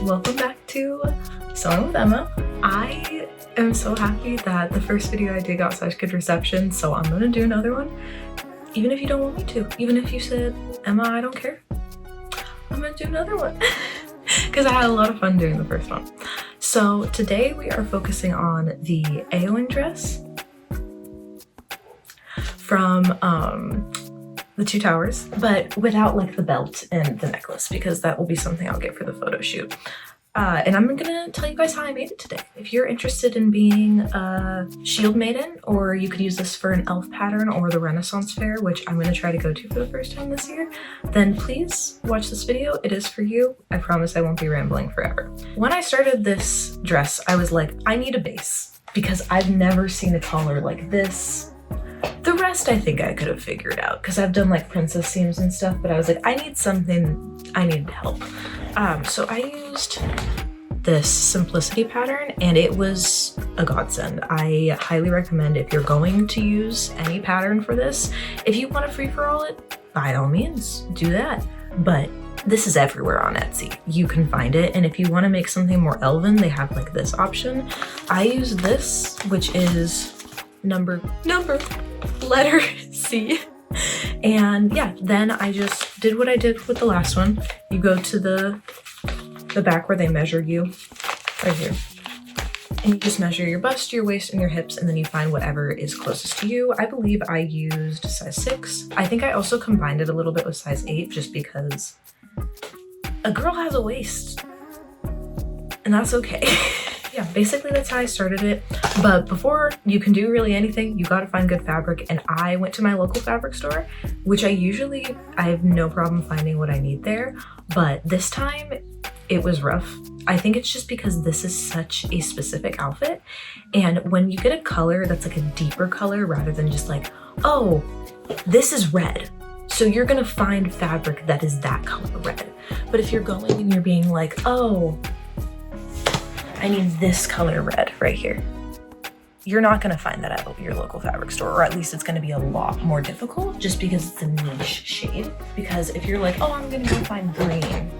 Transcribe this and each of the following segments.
welcome back to Sewing with Emma. I am so happy that the first video I did got such good reception, so I'm gonna do another one. Even if you don't want me to, even if you said, Emma, I don't care, I'm gonna do another one. Because I had a lot of fun doing the first one. So today we are focusing on the Èowyn dress from the Two Towers, but without like the belt and the necklace, because that will be something I'll get for the photo shoot. And I'm gonna tell you guys how I made it today. If you're interested in being a shield maiden, or you could use this for an elf pattern or the Renaissance fair, which I'm gonna try to go to for the first time this year, then please watch this video. It is for you. I promise I won't be rambling forever. When I started this dress, I was like, I need a base, because I've never seen a collar like this. The rest I think I could have figured out, because I've done like princess seams and stuff, but I was like, I need something, I need help. So I used this simplicity pattern and it was a godsend. I highly recommend, if you're going to use any pattern for this, if you want to free-for-all it, by all means, do that. But this is everywhere on Etsy. You can find it, and if you want to make something more elven, they have like this option. I use this, which is letter C. And yeah, then I just did what I did with the last one. You go to the back where they measure you, right here. And you just measure your bust, your waist, and your hips, and then you find whatever is closest to you. I believe I used size 6. I think I also combined it a little bit with size 8, just because a girl has a waist, and that's okay. Yeah, basically that's how I started it. But before you can do really anything, you gotta find good fabric. And I went to my local fabric store, which I have no problem finding what I need there. But this time it was rough. I think it's just because this is such a specific outfit. And when you get a color that's like a deeper color rather than just like, oh, this is red, so you're gonna find fabric that is that color red. But if you're going and you're being like, oh, I need this color red right here, you're not gonna find that at your local fabric store, or at least it's gonna be a lot more difficult just because it's a niche shade. Because if you're like, oh, I'm gonna go find green,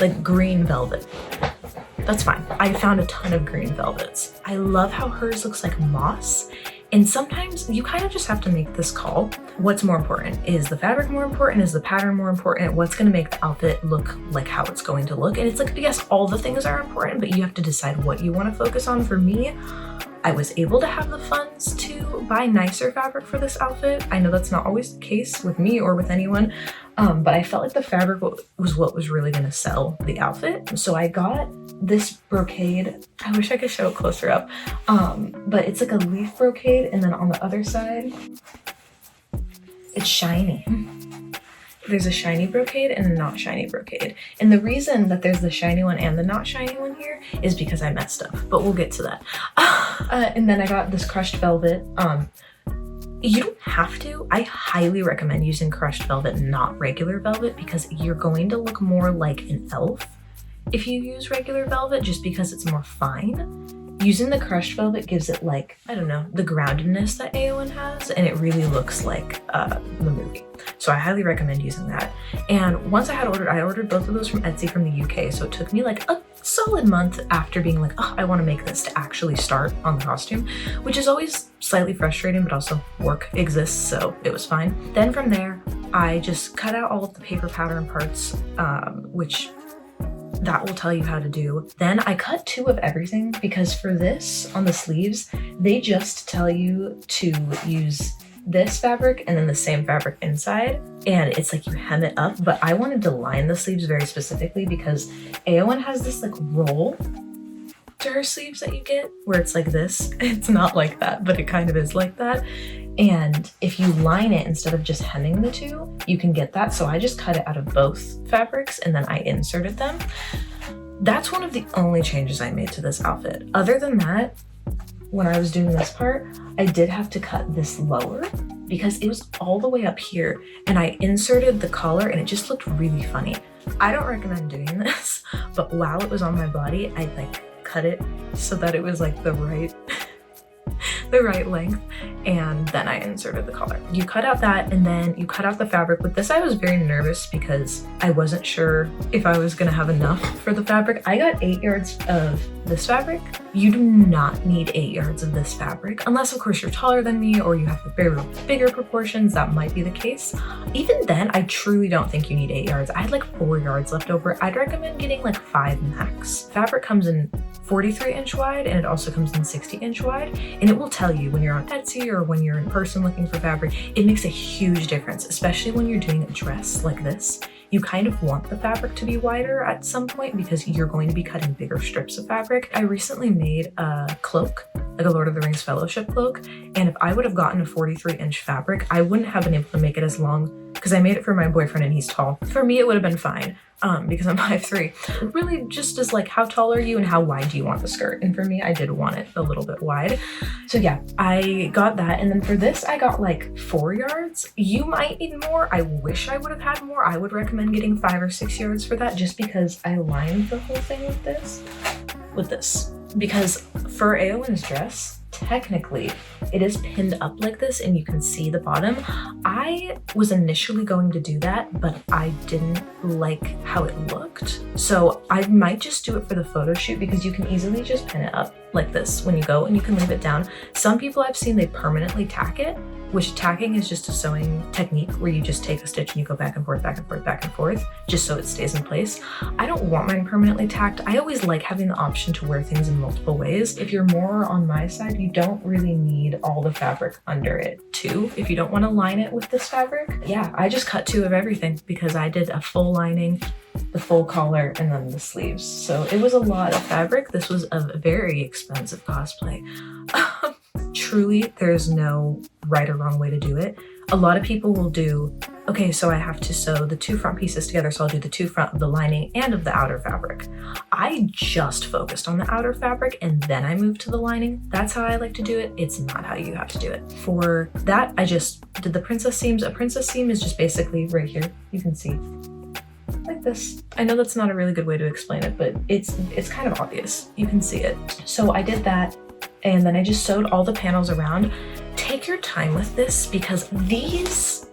like green velvet, that's fine. I found a ton of green velvets. I love how hers looks like moss. And sometimes you kind of just have to make this call. What's more important? Is the fabric more important? Is the pattern more important? What's gonna make the outfit look like how it's going to look? And it's like, yes, all the things are important, but you have to decide what you wanna focus on. For me, I was able to have the funds to buy nicer fabric for this outfit. I know that's not always the case with me or with anyone, but I felt like the fabric was what was really gonna sell the outfit. So I got this brocade. I wish I could show it closer up, but it's like a leaf brocade, and then on the other side, it's shiny. There's a shiny brocade and a not shiny brocade. And the reason that there's the shiny one and the not shiny one here is because I messed up, but we'll get to that. And then I got this crushed velvet. You don't have to. I highly recommend using crushed velvet, not regular velvet, because you're going to look more like an elf if you use regular velvet, just because it's more fine. Using the crushed velvet gives it like, I don't know, the groundedness that Èowyn has, and it really looks like the movie. So I highly recommend using that. And once I ordered both of those from Etsy from the UK, so it took me like a solid month after being like, oh, I want to make this, to actually start on the costume, which is always slightly frustrating, but also work exists, so it was fine. Then from there, I just cut out all of the paper pattern parts, which that will tell you how to do. Then I cut 2 of everything, because for this, on the sleeves, they just tell you to use this fabric and then the same fabric inside, and it's like you hem it up. But I wanted to line the sleeves very specifically because Èowyn has this like roll to her sleeves that you get where it's like this. It's not like that, but it kind of is like that. And if you line it instead of just hemming the 2, you can get that. So I just cut it out of both fabrics and then I inserted them. That's one of the only changes I made to this outfit. Other than that, when I was doing this part, I did have to cut this lower because it was all the way up here, and I inserted the collar and it just looked really funny. I don't recommend doing this, but while it was on my body, I like cut it so that it was like the right length, and then I inserted the collar. You cut out that, and then you cut out the fabric. With this, I was very nervous because I wasn't sure if I was gonna have enough for the fabric. I got 8 yards of this fabric. You do not need 8 yards of this fabric, unless of course you're taller than me or you have very bigger proportions. That might be the case. Even then, I truly don't think you need 8 yards. I had like 4 yards left over. I'd recommend getting like 5 max. Fabric comes in 43-inch wide, and it also comes in 60-inch wide, and it will tell you when you're on Etsy or when you're in person looking for fabric. It makes a huge difference, especially when you're doing a dress like this. You kind of want the fabric to be wider at some point because you're going to be cutting bigger strips of fabric. I recently made a cloak, like a Lord of the Rings Fellowship cloak, and if I would have gotten a 43-inch fabric, I wouldn't have been able to make it as long because I made it for my boyfriend and he's tall. For me, it would have been fine. Because I'm 5'3". Really just as like, how tall are you and how wide do you want the skirt? And for me, I did want it a little bit wide. So yeah, I got that. And then for this, I got like 4 yards. You might need more. I wish I would have had more. I would recommend getting 5 or 6 yards for that, just because I lined the whole thing with this. Because for Èowyn's dress, technically it is pinned up like this and you can see the bottom. I was initially going to do that, but I didn't like how it looked. So I might just do it for the photo shoot, because you can easily just pin it up like this when you go, and you can leave it down. Some people I've seen, they permanently tack it, which tacking is just a sewing technique where you just take a stitch and you go back and forth, back and forth, back and forth, just so it stays in place. I don't want mine permanently tacked. I always like having the option to wear things in multiple ways. If you're more on my side, you don't really need all the fabric under it too, if you don't want to line it with this fabric. Yeah, I just cut 2 of everything because I did a full lining, the full collar, and then the sleeves. So it was a lot of fabric. This was a very expensive cosplay. Truly, there's no right or wrong way to do it. A lot of people will do, okay, so I have to sew the 2 front pieces together, so I'll do the 2 front of the lining and of the outer fabric. I just focused on the outer fabric and then I moved to the lining. That's how I like to do it. It's not how you have to do it. For that, I just did the princess seams. A princess seam is just basically right here. You can see like this. I know that's not a really good way to explain it, but it's kind of obvious. You can see it. So I did that, and then I just sewed all the panels around. Take your time with this, because these,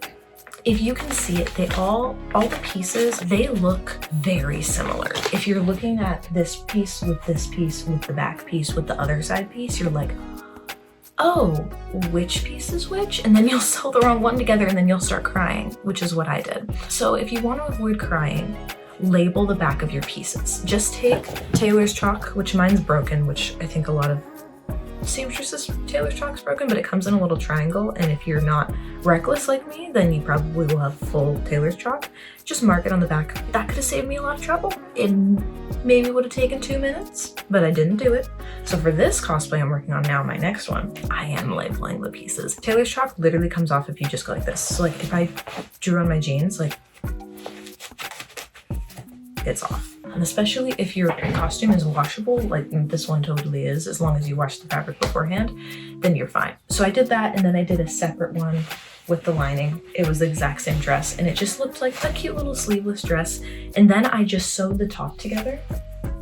if you can see it, they all the pieces, they look very similar. If you're looking at this piece, with the back piece, with the other side piece, you're like, oh, which piece is which? And then you'll sew the wrong one together and then you'll start crying, which is what I did. So if you want to avoid crying, label the back of your pieces. Just take tailor's chalk, which mine's broken, which I think a lot of seamstresses tailor's chalk's broken, but it comes in a little triangle, and if you're not reckless like me, then you probably will have full tailor's chalk. Just mark it on the back. That could have saved me a lot of trouble. It maybe would have taken 2 minutes, but I didn't do it. So for this cosplay I'm working on now, my next one, I am labeling the pieces. Tailor's chalk literally comes off if you just go like this. So like if I drew on my jeans, like, it's off. And especially if your costume is washable, like this one totally is, as long as you wash the fabric beforehand, then you're fine. So I did that, and then I did a separate one with the lining. It was the exact same dress, and it just looked like a cute little sleeveless dress. And then I just sewed the top together.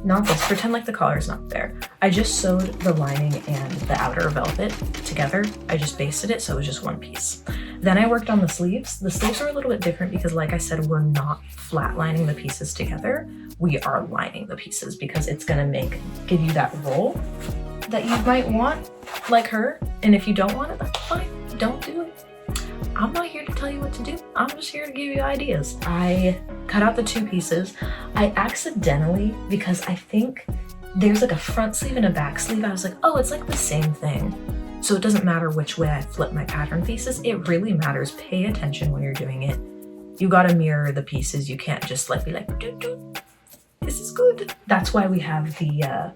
Not this, pretend like the collar's not there. I just sewed the lining and the outer velvet together. I just basted it, so it was just one piece. Then I worked on the sleeves. The sleeves are a little bit different because, like I said, we're not flat lining the pieces together. We are lining the pieces because it's gonna give you that roll that you might want, like her. And if you don't want it, that's fine, don't do it. I'm not here to tell you what to do. I'm just here to give you ideas. I cut out the 2 pieces. I accidentally, because I think there's like a front sleeve and a back sleeve, I was like, oh, it's like the same thing. So it doesn't matter which way I flip my pattern pieces. It really matters. Pay attention when you're doing it. You gotta mirror the pieces. You can't just like be like, doo -doo. This is good. That's why we have the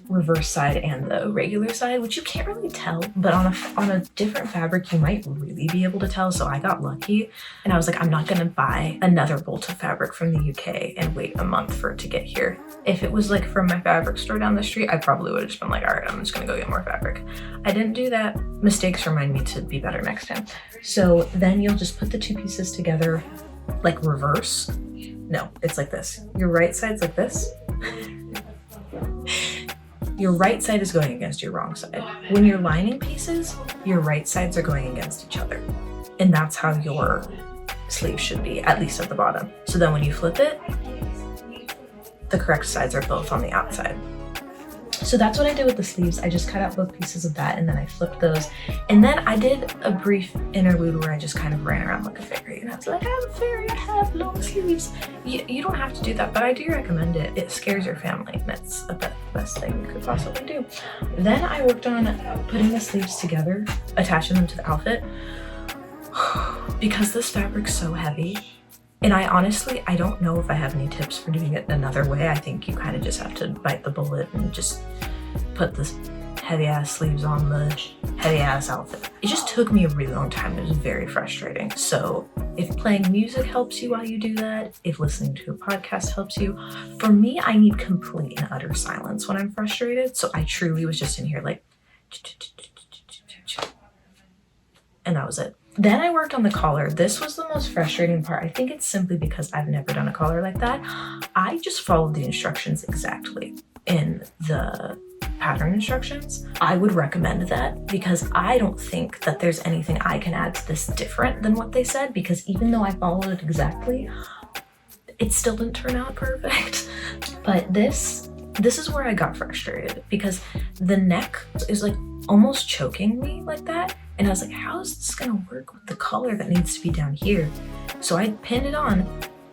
reverse side and the regular side, which you can't really tell, but on a different fabric you might really be able to tell. So I got lucky, and I was like, I'm not gonna buy another bolt of fabric from the UK and wait a month for it to get here. If it was like from my fabric store down the street, I probably would have just been like, all right, I'm just gonna go get more fabric. I didn't do that. Mistakes remind me to be better next time. So then you'll just put the 2 pieces together like reverse. No, it's like this. Your right side's like this. your right side is going against your wrong side. When you're lining pieces, your right sides are going against each other. And that's how your sleeve should be, at least at the bottom. So then when you flip it, the correct sides are both on the outside. So that's what I did with the sleeves. I just cut out both pieces of that and then I flipped those. And then I did a brief interlude where I just kind of ran around like a fairy. And I was like, I'm a fairy, I have long sleeves. You don't have to do that, but I do recommend it. It scares your family and it's the best thing you could possibly do. Then I worked on putting the sleeves together, attaching them to the outfit. Because this fabric's so heavy, and I don't know if I have any tips for doing it another way. I think you kind of just have to bite the bullet and just put this heavy ass sleeves on the heavy ass outfit. It just took me a really long time. It was very frustrating. So if playing music helps you while you do that, if listening to a podcast helps you, for me, I need complete and utter silence when I'm frustrated. So I truly was just in here like, and that was it. Then I worked on the collar. This was the most frustrating part. I think it's simply because I've never done a collar like that. I just followed the instructions exactly in the pattern instructions. I would recommend that because I don't think that there's anything I can add to this different than what they said, because even though I followed it exactly, it still didn't turn out perfect. But this is where I got frustrated because the neck is like almost choking me like that. And I was like, how is this gonna work with the collar that needs to be down here? So I pinned it on,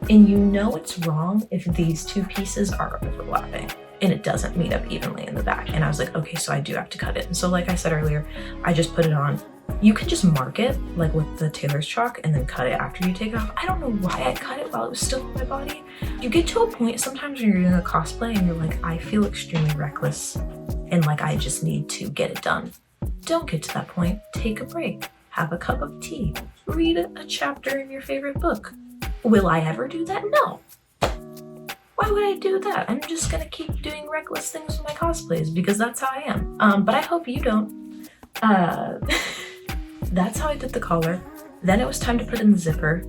and you know it's wrong if these two pieces are overlapping and it doesn't meet up evenly in the back. And I was like, okay, so I do have to cut it. And so like I said earlier, I just put it on. You can just mark it like with the tailor's chalk and then cut it after you take it off. I don't know why I cut it while it was still on my body. You get to a point sometimes when you're doing a cosplay and you're like, I feel extremely reckless and like I just need to get it done. Don't get to that point. Take a break. Have a cup of tea. Read a chapter in your favorite book. Will I ever do that? No. Why would I do that? I'm just gonna keep doing reckless things with my cosplays because that's how I am. But I hope you don't. That's how I did the collar. Then it was time to put in the zipper.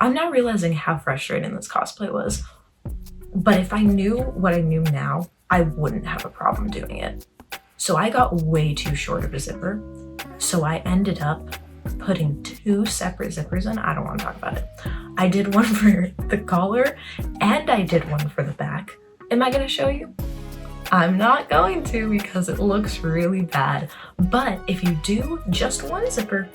I'm now realizing how frustrating this cosplay was. But if I knew what I knew now, I wouldn't have a problem doing it. So I got way too short of a zipper. So I ended up putting two separate zippers in. I don't want to talk about it. I did one for the collar and I did one for the back. Am I gonna show you? I'm not going to because it looks really bad. But if you do just one zipper,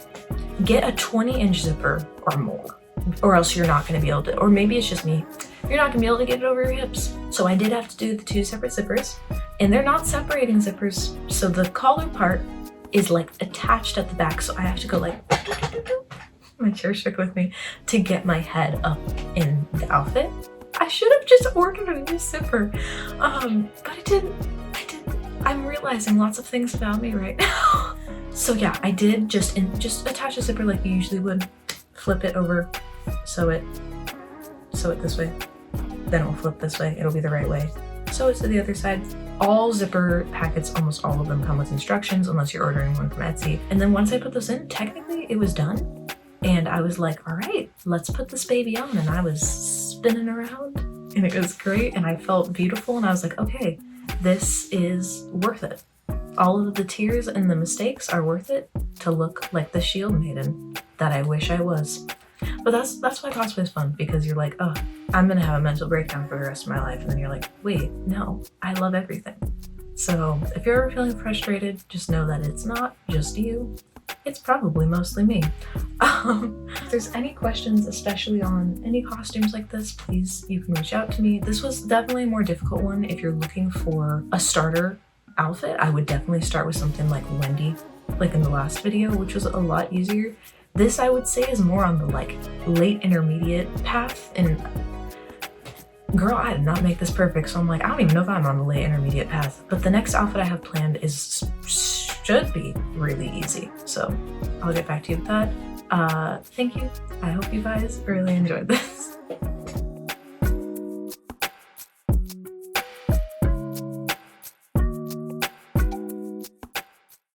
get a 20-inch zipper or more, or else you're not gonna be able to, or maybe it's just me, you're not gonna be able to get it over your hips. So I did have to do the two separate zippers, and they're not separating zippers. So the collar part is like attached at the back. So I have to go like, my chair shook with me, to get my head up in the outfit. I should have just ordered a new zipper, but I didn't. I'm realizing lots of things about me right now. So yeah, I did just attach a zipper like you usually would. Flip it over, sew it this way. Then it will flip this way. It'll be the right way. Sew it to the other side. All zipper packets, almost all of them, come with instructions unless you're ordering one from Etsy. And then once I put those in, technically it was done. And I was like, all right, let's put this baby on. And I was spinning around and it was great. And I felt beautiful. And I was like, okay, this is worth it. All of the tears and the mistakes are worth it to look like the shield maiden that I wish I was. But that's why cosplay is fun, because you're like, oh, I'm gonna have a mental breakdown for the rest of my life. And then you're like, wait, no, I love everything. So if you're ever feeling frustrated, just know that it's not just you. It's probably mostly me. If there's any questions, especially on any costumes like this, please, you can reach out to me. This was definitely a more difficult one. If you're looking for a starter outfit, I would definitely start with something like Wendy, like in the last video, which was a lot easier. This, I would say, is more on the like late intermediate path. And girl, I did not make this perfect, so I'm like, I don't even know if I'm on the late intermediate path. But the next outfit I have planned should be really easy. So I'll get back to you with that. Thank you. I hope you guys really enjoyed this.